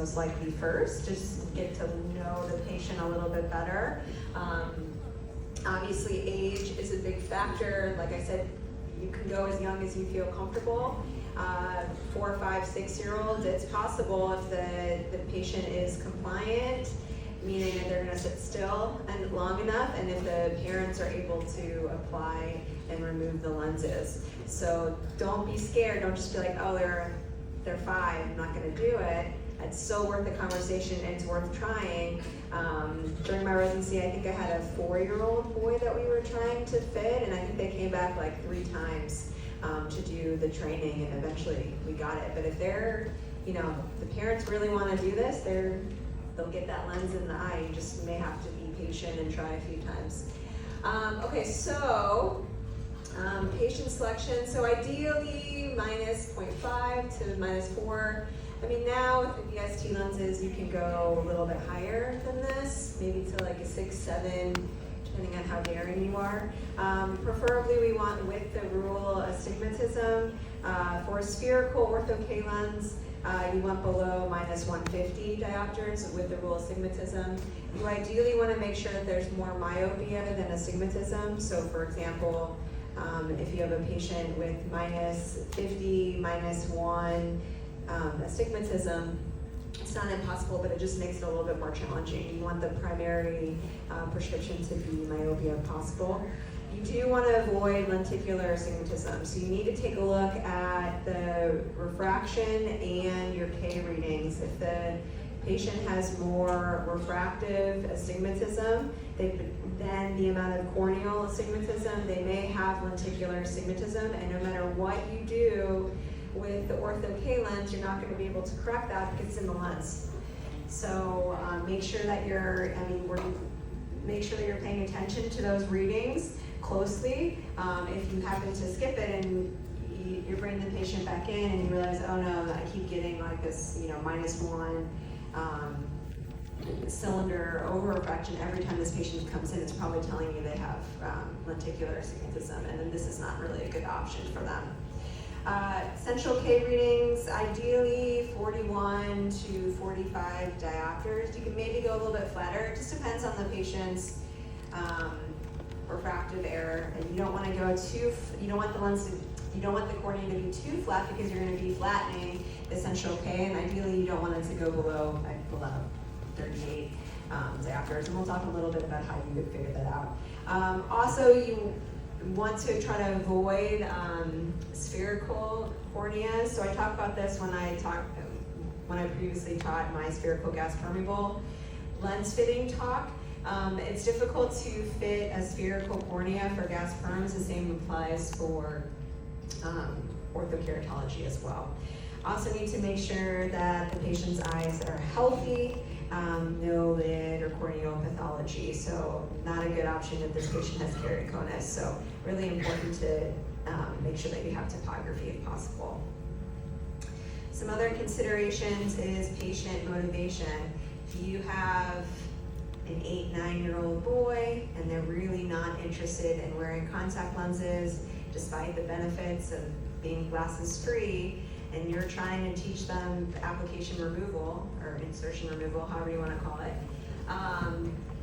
most likely first, just get to know the patient a little bit better. Obviously, age is a big factor. Like I said, you can go as young as you feel comfortable. 4, 5, 6-year-olds, it's possible if the patient is compliant, meaning that they're going to sit still and long enough, and if the parents are able to apply and remove the lenses. So don't be scared. Don't just be like, oh, they're 5, I'm not going to do it. It's so worth the conversation, and it's worth trying. During my residency, I think I had a 4-year-old boy that we were trying to fit, and I think they came back like 3 times to do the training, and eventually we got it. But if the parents really want to do this, they'll get that lens in the eye. You just may have to be patient and try a few times. Okay, so patient selection. So ideally, minus 0.5 to minus 4. I mean, now with the VST lenses, you can go a little bit higher than this, maybe to like a 6, 7, depending on how daring you are. Preferably, we want with the rule astigmatism. For a spherical ortho-K lens, you want below minus 150 diopters with the rule astigmatism. You ideally want to make sure that there's more myopia than astigmatism. So, for example, if you have a patient with minus 50, minus 1, astigmatism, it's not impossible, but it just makes it a little bit more challenging. You want the primary prescription to be myopia if possible. You do want to avoid lenticular astigmatism, so you need to take a look at the refraction and your K readings. If the patient has more refractive astigmatism than the amount of corneal astigmatism, they may have lenticular astigmatism, and no matter what you do with the ortho-K lens, you're not going to be able to correct that because it's in the lens. So make sure that you're paying attention to those readings closely. If you happen to skip it and you bring the patient back in and you realize, oh no, I keep getting like this, minus 1 cylinder over refraction every time this patient comes in, it's probably telling you they have lenticular astigmatism, and then this is not really a good option for them. Central K readings, ideally 41 to 45 diopters. You can maybe go a little bit flatter. It just depends on the patient's refractive error, and you don't want to go you don't want the cornea to be too flat because you're going to be flattening the central K, and ideally you don't want it to go below 38 diopters, and we'll talk a little bit about how you would figure that out. Also, you want to try to avoid spherical corneas. So I talked about this when I previously taught my spherical gas permeable lens fitting talk. It's difficult to fit a spherical cornea for gas perms. The same applies for orthokeratology as well. Also need to make sure that the patient's eyes are healthy, no lid or corneal pathology. So not a good option if this patient has keratoconus. So really important to make sure that you have topography if possible. Some other considerations is patient motivation. If you have an 8, 9-year-old boy and they're really not interested in wearing contact lenses despite the benefits of being glasses free, and you're trying to teach them application removal or insertion removal, however you want to call it,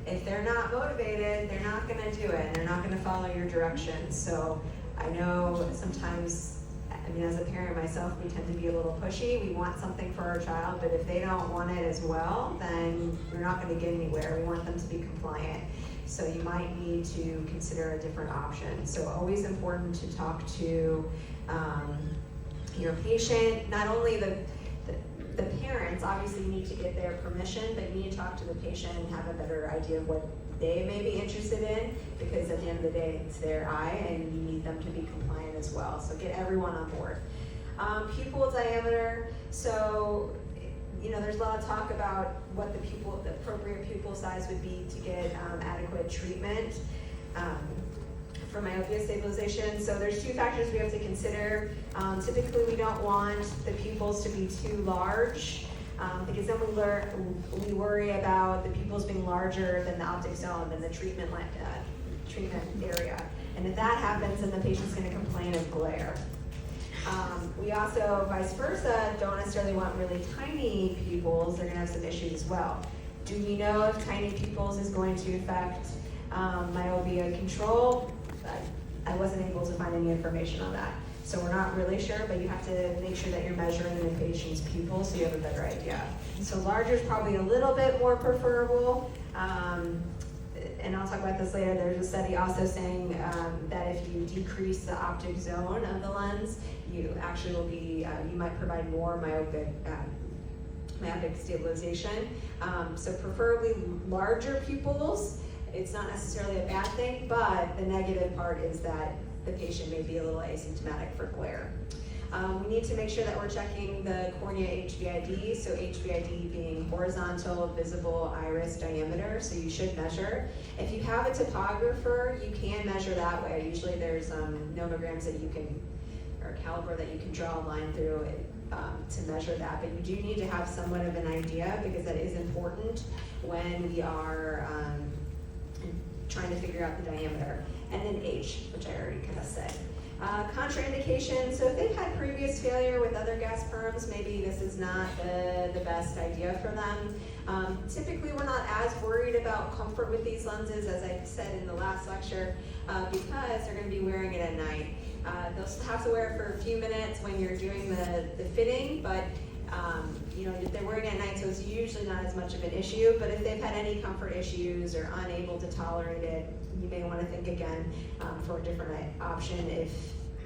if they're not motivated, they're not going to do it, and they're not going to follow your directions. So I know sometimes, as a parent myself, we tend to be a little pushy. We want something for our child, but if they don't want it as well, then we're not going to get anywhere. We want them to be compliant. So you might need to consider a different option. So always important to talk to your patient. Not only the parents, obviously you need to get their permission, but you need to talk to the patient and have a better idea of what they may be interested in, because at the end of the day, it's their eye and you need them to be compliant as well. So get everyone on board. Pupil diameter. So, there's a lot of talk about what the appropriate pupil size would be to get adequate treatment for myopia stabilization. So there's 2 factors we have to consider. Typically, we don't want the pupils to be too large, because then we worry about the pupils being larger than the optic zone, than the treatment area. And if that happens, then the patient's going to complain of glare. We also, vice versa, don't necessarily want really tiny pupils. They're going to have some issues as well. Do we know if tiny pupils is going to affect myopia control? I wasn't able to find any information on that. So we're not really sure, but you have to make sure that you're measuring the patient's pupils so you have a better idea. So larger is probably a little bit more preferable. And I'll talk about this later. There's a study also saying that if you decrease the optic zone of the lens, you actually will be, you might provide more myopic stabilization. So preferably larger pupils. It's not necessarily a bad thing, but the negative part is that the patient may be a little asymptomatic for glare. We need to make sure that we're checking the cornea HVID, so HVID being horizontal visible iris diameter, so you should measure. If you have a topographer, you can measure that way. Usually there's nomograms that you can, or caliper that you can draw a line through it, to measure that, but you do need to have somewhat of an idea because that is important when we are trying to figure out the diameter. And then age, which I already kind of said. Contraindications, so if they've had previous failure with other gas perms, maybe this is not the best idea for them. Typically, we're not as worried about comfort with these lenses, as I said in the last lecture, because they're going to be wearing it at night. They'll have to wear it for a few minutes when you're doing the fitting, but they're wearing it at night, so it's usually not as much of an issue. But if they've had any comfort issues or unable to tolerate it, you may want to think again for a different option if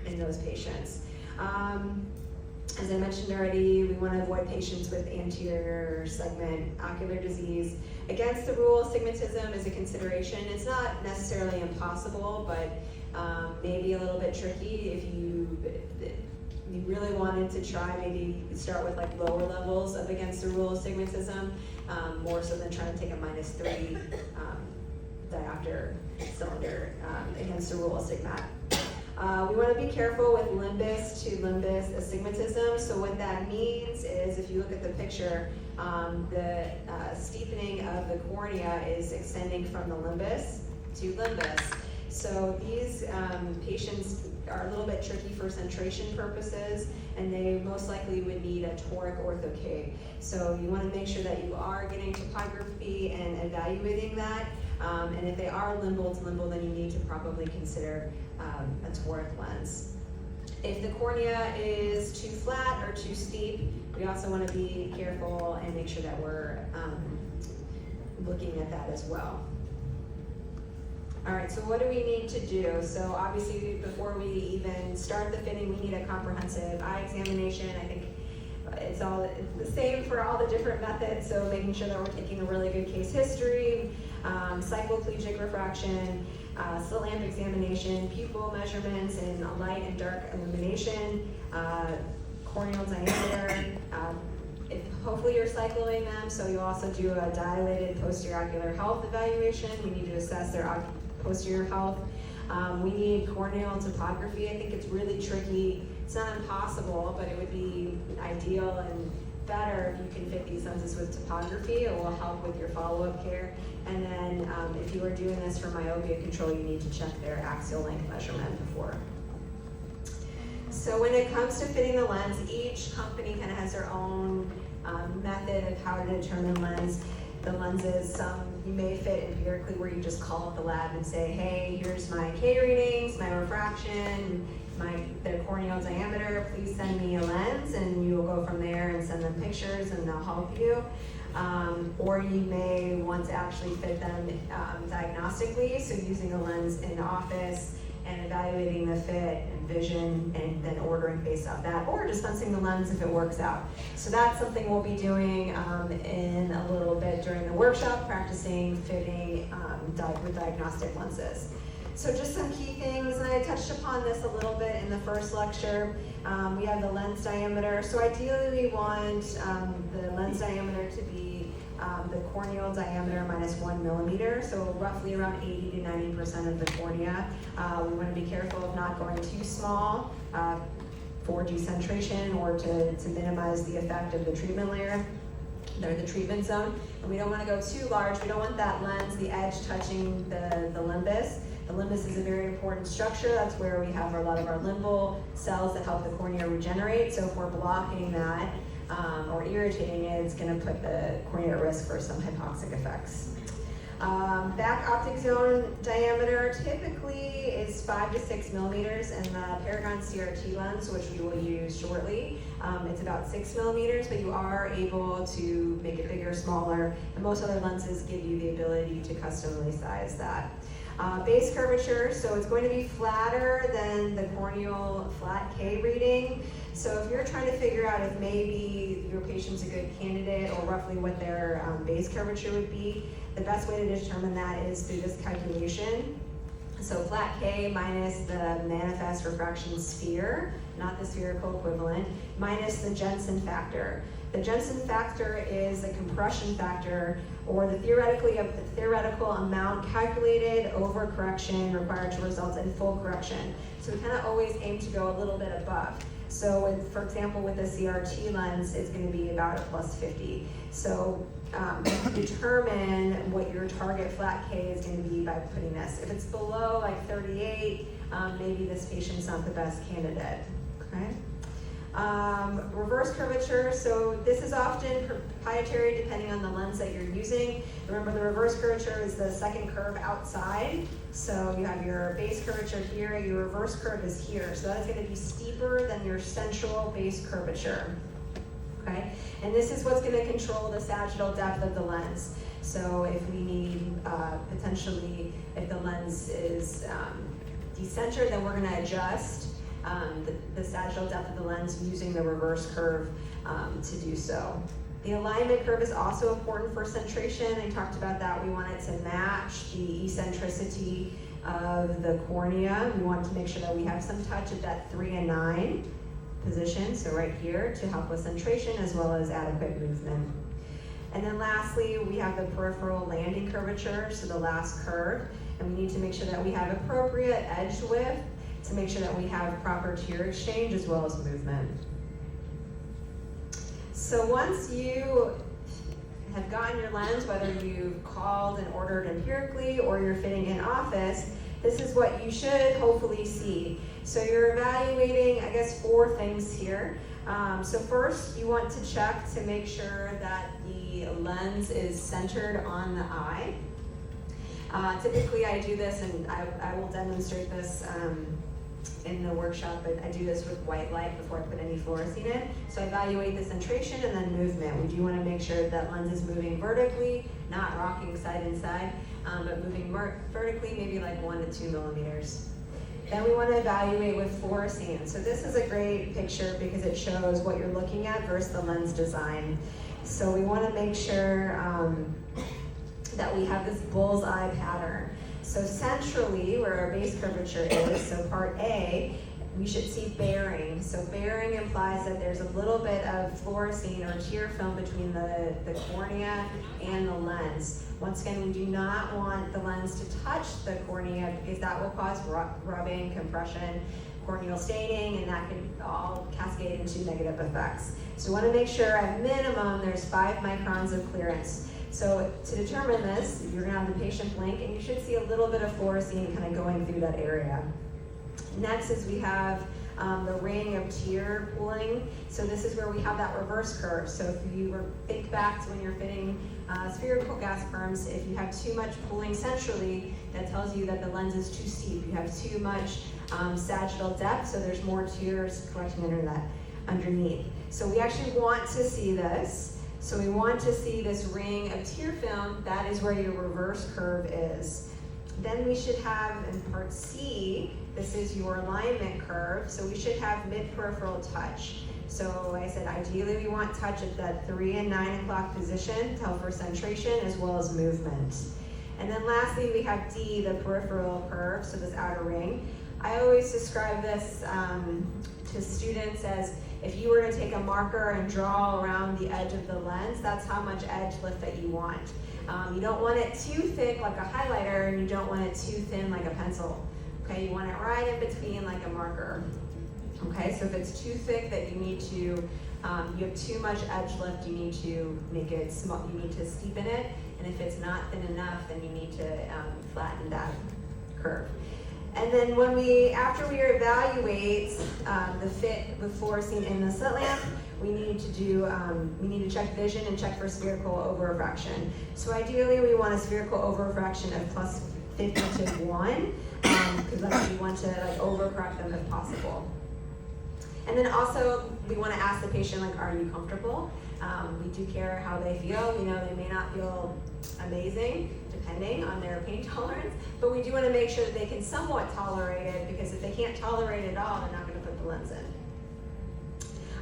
in those patients. As I mentioned already, we want to avoid patients with anterior segment ocular disease. Against the rule, astigmatism is a consideration. It's not necessarily impossible, but maybe a little bit tricky if you really wanted to try, maybe start with like lower levels of against the rule astigmatism, more so than trying to take a -3 diopter cylinder against the rule astigmat. We want to be careful with limbus to limbus astigmatism. So what that means is, if you look at the picture, the steepening of the cornea is extending from the limbus to limbus. So these patients are a little bit tricky for centration purposes, and they most likely would need a toric ortho-K. So you want to make sure that you are getting topography and evaluating that. And if they are limbal to limbal, then you need to probably consider a toric lens. If the cornea is too flat or too steep, we also want to be careful and make sure that we're looking at that as well. All right, so what do we need to do? So obviously, before we even start the fitting, we need a comprehensive eye examination. I think it's all the same for all the different methods, so making sure that we're taking a really good case history, cycloplegic refraction, slit lamp examination, pupil measurements in light and dark illumination, corneal diameter. Hopefully you're cycling them, so you'll also do a dilated posterior ocular health evaluation. We need to assess their posterior health. We need corneal topography. I think it's really tricky. It's not impossible, but it would be ideal and better if you can fit these lenses with topography. It will help with your follow-up care. And then if you are doing this for myopia control, you need to check their axial length measurement before. So when it comes to fitting the lens, each company kind of has their own method of how to determine the lenses. Some you may fit empirically, where you just call up the lab and say, hey, here's my K readings, my refraction, their corneal diameter, please send me a lens, and you will go from there and send them pictures and they'll help you. Or you may want to actually fit them diagnostically, so using a lens in the office and evaluating the fit and vision and then ordering based off that, or dispensing the lens if it works out. So that's something we'll be doing in a little bit during the workshop, practicing fitting with diagnostic lenses. So just some key things, and I touched upon this a little bit in the first lecture. We have the lens diameter. So ideally we want the lens diameter to be the corneal diameter minus 1 millimeter, so roughly around 80 to 90% of the cornea. We want to be careful of not going too small for decentration or to minimize the effect of the treatment layer, or the treatment zone. And we don't want to go too large. We don't want that lens, the edge touching the limbus. The limbus is a very important structure. That's where we have a lot of our limbal cells that help the cornea regenerate. So if we're blocking that or irritating it, it's going to put the cornea at risk for some hypoxic effects. Back optic zone diameter typically is 5 to 6 millimeters, and the Paragon CRT lens, which we will use shortly, it's about 6 millimeters, but you are able to make it bigger, smaller, and most other lenses give you the ability to customly size that. Base curvature, so it's going to be flatter than the corneal flat K reading. So if you're trying to figure out if maybe your patient's a good candidate or roughly what their base curvature would be, the best way to determine that is through this calculation. So flat K minus the manifest refraction sphere, not the spherical equivalent, minus the Jensen factor. The Jensen factor is the compression factor, or the theoretical amount calculated over correction required to result in full correction. So we kind of always aim to go a little bit above. So for example, with the CRT lens, it's going to be about a plus 50. So determine what your target flat K is going to be by putting this. If it's below like 38, maybe this patient's not the best candidate. Okay. Reverse curvature, so this is often proprietary depending on the lens that you're using. Remember, the reverse curvature is the second curve outside. So you have your base curvature here, your reverse curve is here. So that is going to be steeper than your central base curvature. Okay, and this is what's going to control the sagittal depth of the lens. So if we need potentially, if the lens is decentered, then we're going to adjust the sagittal depth of the lens using the reverse curve to do so. The alignment curve is also important for centration. I talked about that. We want it to match the eccentricity of the cornea. We want to make sure that we have some touch at that 3 and 9 position, so right here, to help with centration as well as adequate movement. And then lastly, we have the peripheral landing curvature, so the last curve, and we need to make sure that we have appropriate edge width to make sure that we have proper tear exchange as well as movement. So once you have gotten your lens, whether you've called and ordered empirically or you're fitting in office, this is what you should hopefully see. So you're evaluating, I guess, 4 things here. So first, you want to check to make sure that the lens is centered on the eye. Typically, I do this, and I will demonstrate this in the workshop, but I do this with white light before I put any fluorescein in. So I evaluate the centration and then movement. We do want to make sure that lens is moving vertically, not rocking side and side, but moving vertically, maybe like 1 to 2 millimeters. Then we want to evaluate with fluorescein. So this is a great picture because it shows what you're looking at versus the lens design. So we want to make sure that we have this bullseye pattern. So centrally, where our base curvature is, so part A, we should see bearing. So bearing implies that there's a little bit of fluorescein or tear film between the cornea and the lens. Once again, we do not want the lens to touch the cornea because that will cause rubbing, compression, corneal staining, and that can all cascade into negative effects. So we want to make sure at minimum there's 5 microns of clearance. So to determine this, you're going to have the patient blink, and you should see a little bit of fluorescein kind of going through that area. Next is we have the ring of tear pooling. So this is where we have that reverse curve. So if you think back to when you're fitting spherical gas perms, if you have too much pooling centrally, that tells you that the lens is too steep. You have too much sagittal depth, so there's more tears collecting underneath. So we actually want to see this. So we want to see this ring of tear film. That is where your reverse curve is. Then we should have, in part C, this is your alignment curve. So we should have mid-peripheral touch. So like I said, ideally we want touch at that 3 and 9 o'clock position to help for centration as well as movement. And then lastly, we have D, the peripheral curve, so this outer ring. I always describe this to students as if you were to take a marker and draw around the edge of the lens, that's how much edge lift that you want. You don't want it too thick like a highlighter, and you don't want it too thin like a pencil. Okay, you want it right in between like a marker. Okay, so if it's too thick that you need to, you have too much edge lift, you need to make it small, you need to steepen it, and if it's not thin enough, then you need to flatten that. curve. And then after we evaluate the fit with fluorescein in the slit lamp, we need to check vision and check for spherical over-refraction. So ideally, we want a spherical over-refraction of plus 50 to 1, because we want to over-correct them if possible. And then also, we want to ask the patient, are you comfortable? We do care how they feel. We know they may not feel amazing, depending on their pain tolerance, but we do want to make sure that they can somewhat tolerate it, because if they can't tolerate it at all, they're not going to put the lens in.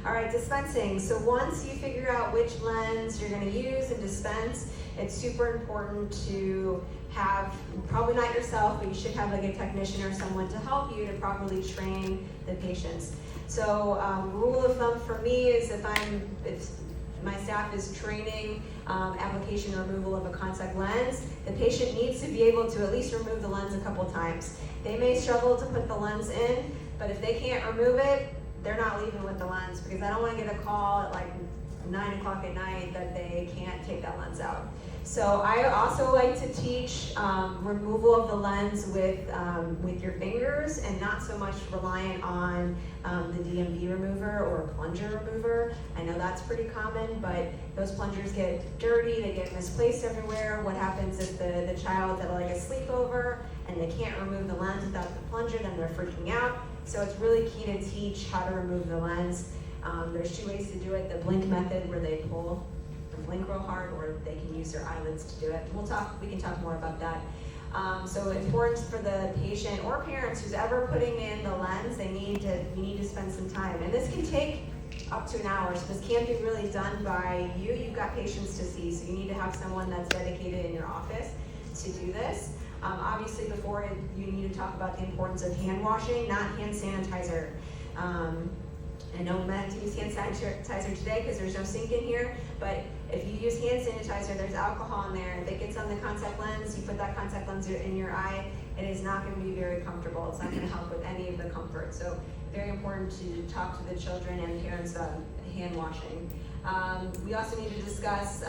All right, dispensing. So once you figure out which lens you're going to use and dispense, it's super important to have, probably not yourself, but you should have a technician or someone to help you to properly train the patients. So rule of thumb for me is if my staff is training application or removal of a contact lens, the patient needs to be able to at least remove the lens a couple times. They may struggle to put the lens in, but if they can't remove it, they're not leaving with the lens, because I don't want to get a call at 9 o'clock at night that they can't take that lens out. So I also like to teach removal of the lens with your fingers, and not so much reliant on the DMV remover or plunger remover. I know that's pretty common, but those plungers get dirty, they get misplaced everywhere. What happens if the child at a sleepover and they can't remove the lens without the plunger, then they're freaking out. So it's really key to teach how to remove the lens. There's 2 ways to do it: the blink method, where they pull and blink real hard, or they can use their eyelids to do it. We can talk more about that. So important for the patient or parents who's ever putting in the lens, you need to spend some time. And this can take up to an hour, so this can't be really done by you. You've got patients to see, so you need to have someone that's dedicated in your office to do this. Obviously, before you need to talk about the importance of hand washing, not hand sanitizer. I know meant to use hand sanitizer today because there's no sink in here, but if you use hand sanitizer, there's alcohol in there. If it gets on the contact lens, you put that contact lens in your eye, it is not going to be very comfortable. It's not going to help with any of the comfort. So very important to talk to the children and parents about hand washing. We also need to discuss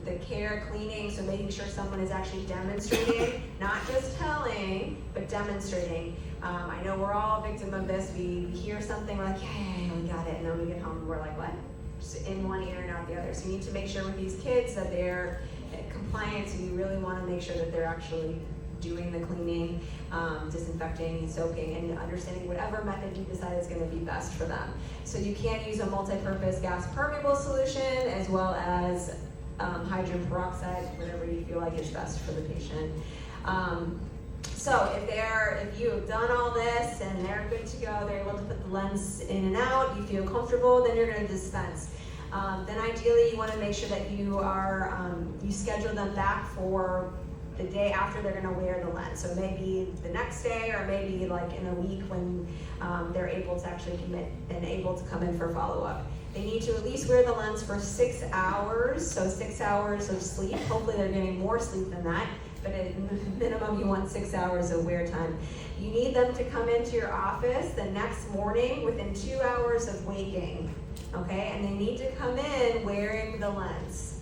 the care, cleaning, so making sure someone is actually demonstrating, not just telling, but demonstrating. I know we're all a victim of this. We hear something, we're like, yeah, we got it, and then we get home and we're like, what? Just in one ear and out the other. So you need to make sure with these kids that they're compliant, so you really want to make sure that they're actually doing the cleaning, disinfecting, soaking, and understanding whatever method you decide is going to be best for them. So you can use a multi-purpose gas permeable solution, as well as hydrogen peroxide, whatever you feel like is best for the patient. So if you have done all this and they're good to go, they're able to put the lens in and out, you feel comfortable, then you're going to dispense. Then ideally you want to make sure that you schedule them back for the day after they're going to wear the lens. So maybe the next day, or maybe in a week when they're able to actually commit and able to come in for follow-up. They need to at least wear the lens for 6 hours, so 6 hours of sleep. Hopefully they're getting more sleep than that, but at minimum you want 6 hours of wear time. You need them to come into your office the next morning within 2 hours of waking, okay? And they need to come in wearing the lens,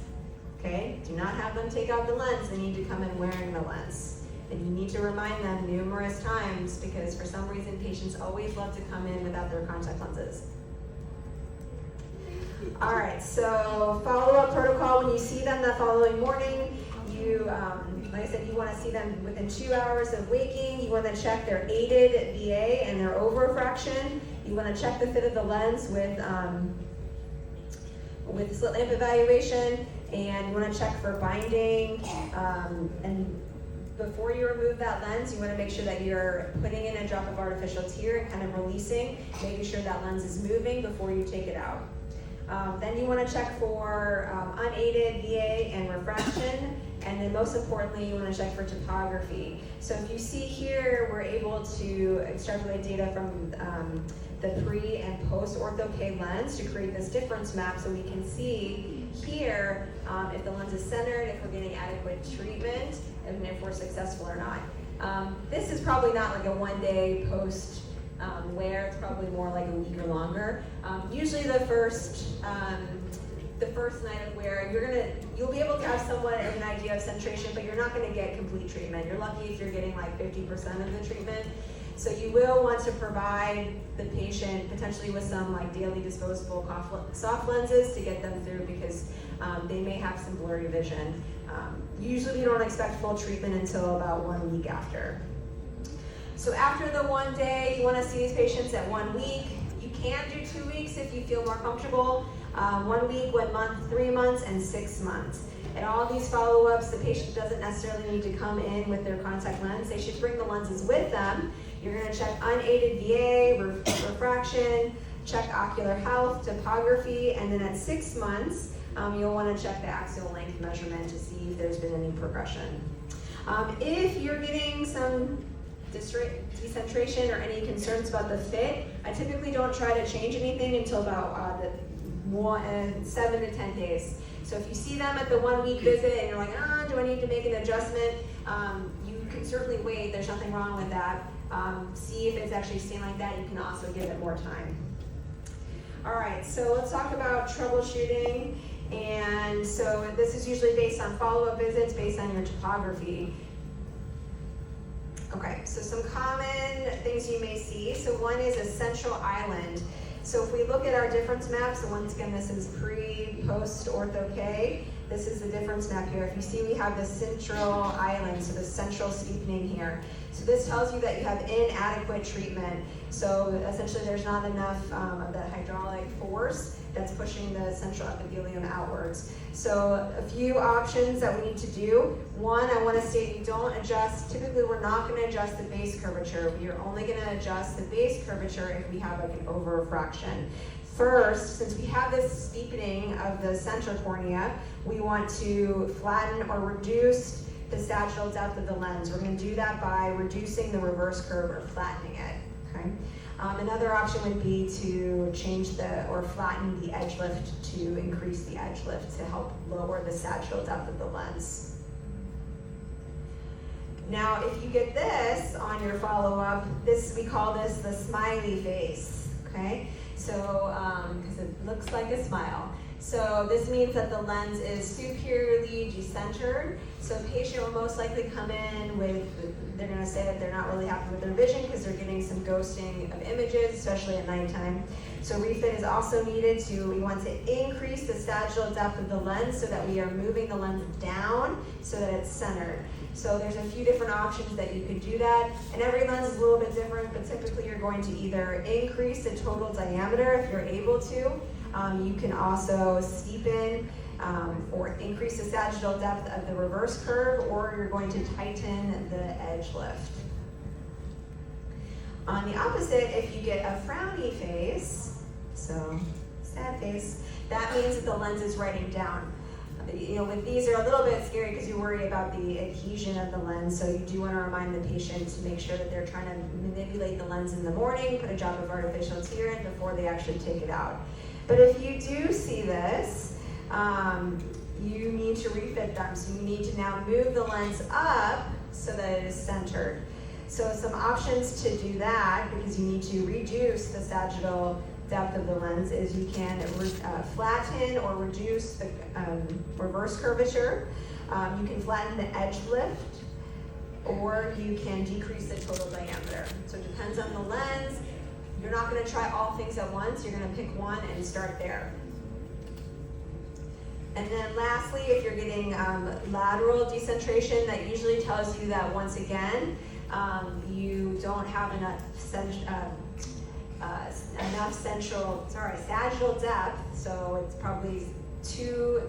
okay? Do not have them take out the lens. They need to come in wearing the lens. And you need to remind them numerous times, because for some reason patients always love to come in without their contact lenses. All right, so follow-up protocol: when you see them the following morning, like I said, you want to see them within 2 hours of waking. You want to check their aided VA and their over-refraction. You want to check the fit of the lens with slit lamp evaluation, and you want to check for binding. And before you remove that lens, you want to make sure that you're putting in a drop of artificial tear and kind of releasing, making sure that lens is moving before you take it out. Then you want to check for unaided VA and refraction, and then most importantly, you want to check for topography. So if you see here, we're able to extrapolate data from the pre and post ortho-K lens to create this difference map, so we can see here if the lens is centered, if we're getting adequate treatment, and if we're successful or not. This is probably not like a one-day post wear. It's probably more like a week or longer. Usually the first the first night of wear, you'll be able to have somewhat of an idea of centration, but you're not gonna get complete treatment. You're lucky if you're getting like 50% of the treatment. So you will want to provide the patient potentially with some like daily disposable soft lenses to get them through, because they may have some blurry vision. Usually we don't expect full treatment until about 1 week after. So after the 1 day, you want to see these patients at 1 week. You can do 2 weeks if you feel more comfortable. 1 week, 1 month, 3 months, and 6 months. And all these follow-ups, the patient doesn't necessarily need to come in with their contact lens. They should bring the lenses with them. You're going to check unaided VA, refraction, check ocular health, topography, and then at 6 months, you'll want to check the axial length measurement to see if there's been any progression. If you're getting some decentration or any concerns about the fit, I typically don't try to change anything until about 7 to 10 days. So if you see them at the 1 week visit and you're like, do I need to make an adjustment? You can certainly wait, there's nothing wrong with that. See if it's actually staying like that. You can also give it more time. All right, so let's talk about troubleshooting. And so this is usually based on follow-up visits, based on your topography. Okay, so some common things you may see. So one is a central island. So if we look at our difference map, so once again, this is pre, post, ortho K. This is the difference map here. If you see, we have the central island, so the central steepening here. So this tells you that you have inadequate treatment. So essentially there's not enough of the hydraulic force that's pushing the central epithelium outwards. So a few options that we need to do. One, I want to state you don't adjust, typically we're not going to adjust the base curvature. We are only going to adjust the base curvature if we have like an over-refraction. First, since we have this steepening of the central cornea, we want to flatten or reduce the sagittal depth of the lens. We're going to do that by reducing the reverse curve or flattening it. Okay. Another option would be to change or flatten the edge lift to increase the edge lift to help lower the sagittal depth of the lens. Now, if you get this on your follow-up, we call this the smiley face. Okay. So, because it looks like a smile. So this means that the lens is superiorly decentered. So a patient will most likely come in they're going to say that they're not really happy with their vision because they're getting some ghosting of images, especially at nighttime. So refit is also needed. We want to increase the sagittal depth of the lens so that we are moving the lens down so that it's centered. So there's a few different options that you could do that. And every lens is a little bit different, but typically you're going to either increase the total diameter if you're able to. You can also steepen or increase the sagittal depth of the reverse curve, or you're going to tighten the edge lift. On the opposite, if you get a frowny face, so sad face, that means that the lens is writing down. With these, they're a little bit scary because you worry about the adhesion of the lens, so you do want to remind the patient to make sure that they're trying to manipulate the lens in the morning, put a drop of artificial tear in before they actually take it out. But if you do see this, you need to refit them. So you need to now move the lens up so that it is centered. So some options to do that, because you need to reduce the sagittal depth of the lens, is you can flatten or reduce the reverse curvature. You can flatten the edge lift, or you can decrease the total diameter. So it depends on the lens. You're not going to try all things at once. You're going to pick one and start there. And then lastly, if you're getting lateral decentration, that usually tells you that once again, you don't have enough sagittal depth, so it's probably too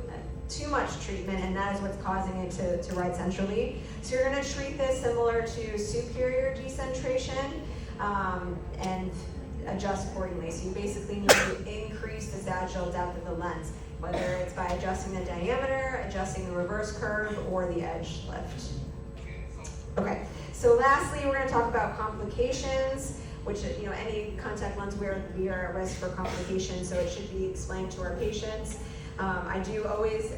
much treatment, and that is what's causing it to write centrally. So you're going to treat this similar to superior decentration and adjust accordingly. So you basically need to increase the sagittal depth of the lens, whether it's by adjusting the diameter, adjusting the reverse curve, or the edge lift. Okay, so lastly, we're going to talk about complications, which, any contact lens wearer, we are at risk for complications, so it should be explained to our patients. I do always,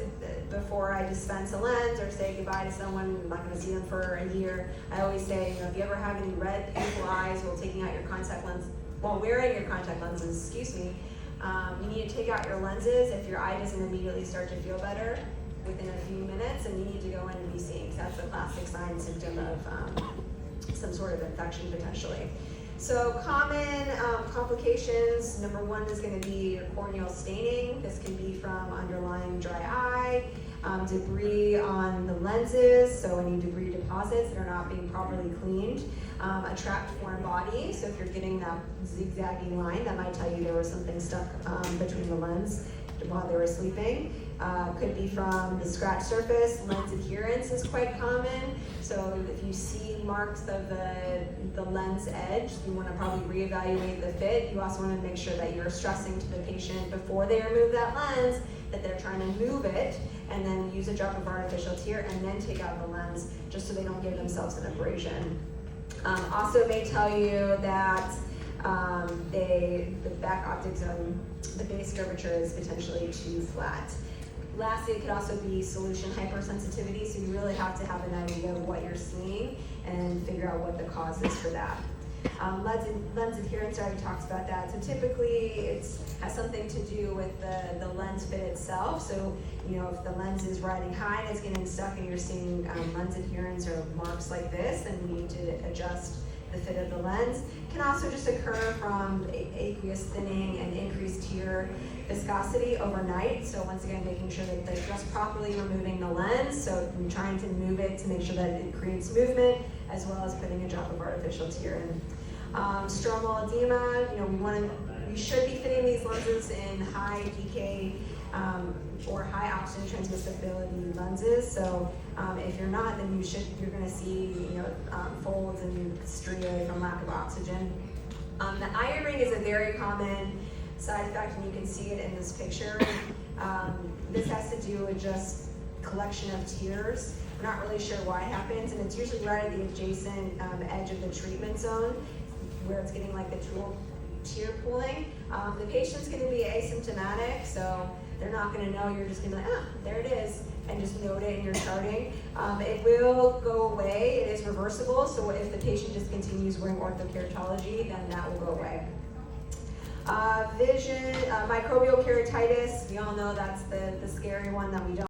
before I dispense a lens or say goodbye to someone, I'm not going to see them for a year, I always say, if you ever have any red, painful eyes while taking out your contact lens, while wearing your contact lenses, You need to take out your lenses if your eye doesn't immediately start to feel better within a few minutes, and you need to go in and be seen, because that's a classic sign and symptom of some sort of infection potentially. So common complications, number one is going to be your corneal staining. This can be from underlying dry eye, debris on the lenses, so any debris deposits that are not being properly cleaned, a trapped foreign body, so if you're getting that zigzagging line, that might tell you there was something stuck between the lens while they were sleeping. Could be from the scratch surface. Lens adherence is quite common, so if you see marks of the lens edge, you want to probably reevaluate the fit. You also want to make sure that you're stressing to the patient before they remove that lens that they're trying to move it, and then use a drop of artificial tear and then take out the lens, just so they don't give themselves an abrasion. Also may tell you that the back optic zone, the base curvature is potentially too flat. Lastly, it could also be solution hypersensitivity, so you really have to have an idea of what you're seeing and figure out what the cause is for that. Lens adherence, I already talked about that. So typically it has something to do with the lens fit itself. So, if the lens is riding high and it's getting stuck and you're seeing lens adherence or marks like this, then you need to adjust the fit of the lens. It can also just occur from aqueous thinning and increased tear viscosity overnight. So once again, making sure that they're just properly removing the lens. So you're trying to move it to make sure that it creates movement, as well as putting a drop of artificial tear in. Stromal edema, we should be fitting these lenses in high PK or high oxygen transmissibility lenses. So if you're not, then you're going to see folds and stria from lack of oxygen. The eye ring is a very common side effect, and you can see it in this picture. This has to do with just collection of tears. We're not really sure why it happens, and it's usually right at the adjacent edge of the treatment zone, where it's getting like the tear pooling. The patient's going to be asymptomatic, so they're not going to know. You're just going to be like, there it is, and just note it in your charting. It will go away. It is reversible, so if the patient just continues wearing orthokeratology, then that will go away. Vision, microbial keratitis, we all know that's the scary one that we don't